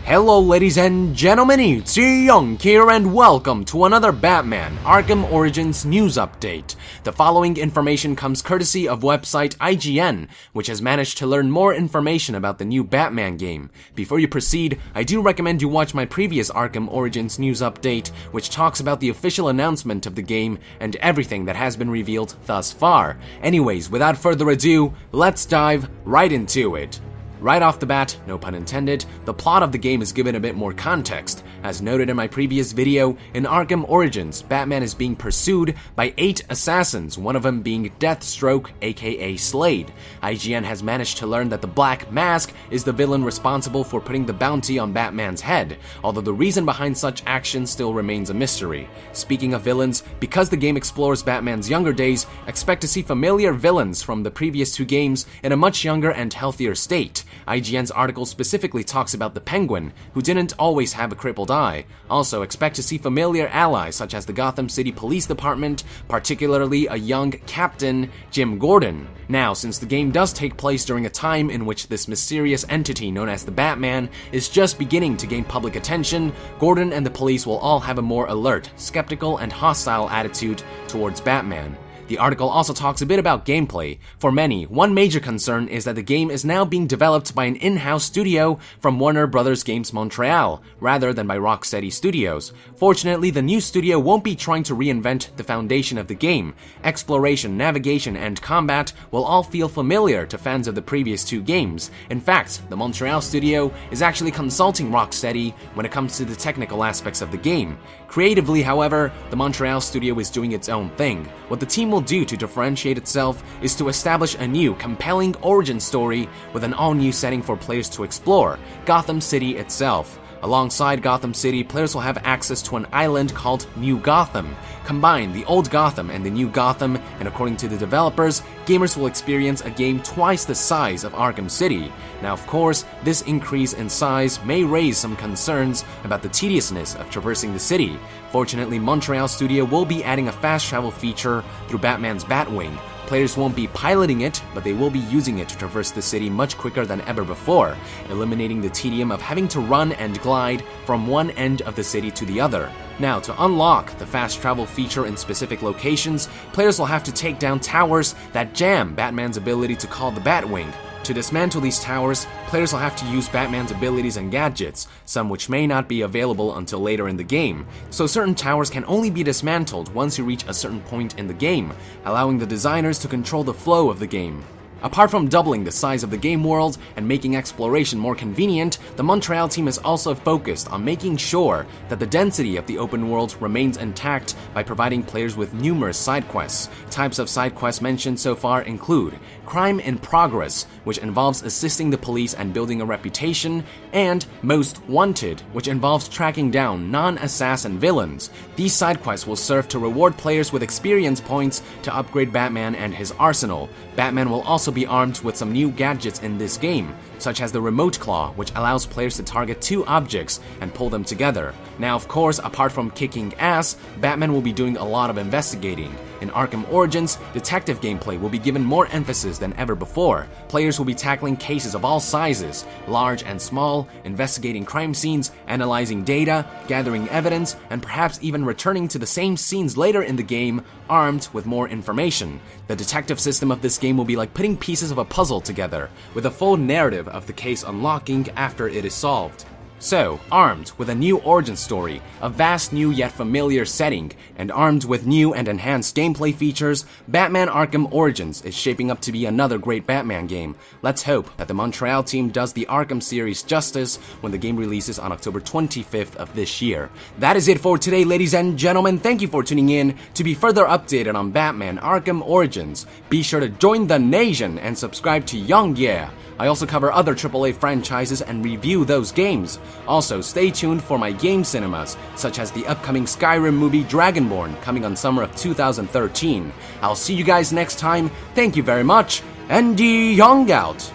Hello ladies and gentlemen, it's Young here and welcome to another Batman Arkham Origins news update. The following information comes courtesy of website IGN, which has managed to learn more information about the new Batman game. Before you proceed, I do recommend you watch my previous Arkham Origins news update, which talks about the official announcement of the game and everything that has been revealed thus far. Anyways, without further ado, let's dive right into it. Right off the bat, no pun intended, the plot of the game is given a bit more context. As noted in my previous video, in Arkham Origins, Batman is being pursued by 8 assassins, one of them being Deathstroke, aka Slade. IGN has managed to learn that the Black Mask is the villain responsible for putting the bounty on Batman's head, although the reason behind such actions still remains a mystery. Speaking of villains, because the game explores Batman's younger days, expect to see familiar villains from the previous 2 games in a much younger and healthier state. IGN's article specifically talks about the Penguin, who didn't always have a crippled eye. Also, expect to see familiar allies such as the Gotham City Police Department, particularly a young Captain Jim Gordon. Now, since the game does take place during a time in which this mysterious entity known as the Batman is just beginning to gain public attention, Gordon and the police will all have a more alert, skeptical, and hostile attitude towards Batman. The article also talks a bit about gameplay. For many, one major concern is that the game is now being developed by an in-house studio from Warner Bros. Games Montreal, rather than by Rocksteady Studios. Fortunately, the new studio won't be trying to reinvent the foundation of the game. Exploration, navigation, and combat will all feel familiar to fans of the previous 2 games. In fact, the Montreal studio is actually consulting Rocksteady when it comes to the technical aspects of the game. Creatively, however, the Montreal studio is doing its own thing. What the team will do to differentiate itself is to establish a new, compelling origin story with an all-new setting for players to explore, Gotham City itself. Alongside Gotham City, players will have access to an island called New Gotham. Combine the old Gotham and the new Gotham, and according to the developers, gamers will experience a game twice the size of Arkham City. Now, of course, this increase in size may raise some concerns about the tediousness of traversing the city. Fortunately, Montreal Studio will be adding a fast travel feature through Batman's Batwing. Players won't be piloting it, but they will be using it to traverse the city much quicker than ever before, eliminating the tedium of having to run and glide from one end of the city to the other. Now, to unlock the fast travel feature in specific locations, players will have to take down towers that jam Batman's ability to call the Batwing. To dismantle these towers, players will have to use Batman's abilities and gadgets, some which may not be available until later in the game. So certain towers can only be dismantled once you reach a certain point in the game, allowing the designers to control the flow of the game. Apart from doubling the size of the game world and making exploration more convenient, the Montreal team is also focused on making sure that the density of the open world remains intact by providing players with numerous side quests. Types of side quests mentioned so far include Crime in Progress, which involves assisting the police and building a reputation, and Most Wanted, which involves tracking down non-assassin villains. These side quests will serve to reward players with experience points to upgrade Batman and his arsenal. Batman will also be armed with some new gadgets in this game, such as the Remote Claw, which allows players to target 2 objects and pull them together. Now, of course, apart from kicking ass, Batman will be doing a lot of investigating. In Arkham Origins, detective gameplay will be given more emphasis than ever before. Players will be tackling cases of all sizes, large and small, investigating crime scenes, analyzing data, gathering evidence, and perhaps even returning to the same scenes later in the game, armed with more information. The detective system of this game will be like putting pieces of a puzzle together, with a full narrative of the case unlocking after it is solved. So, armed with a new origin story, a vast new yet familiar setting, and armed with new and enhanced gameplay features, Batman Arkham Origins is shaping up to be another great Batman game. Let's hope that the Montreal team does the Arkham series justice when the game releases on October 25th of this year. That is it for today, ladies and gentlemen. Thank you for tuning in. To be further updated on Batman Arkham Origins, be sure to join the NASIAN and subscribe to Young Yeah. I also cover other AAA franchises and review those games. Also, stay tuned for my game cinemas, such as the upcoming Skyrim movie Dragonborn coming on summer of 2013. I'll see you guys next time. Thank you very much, and Young out!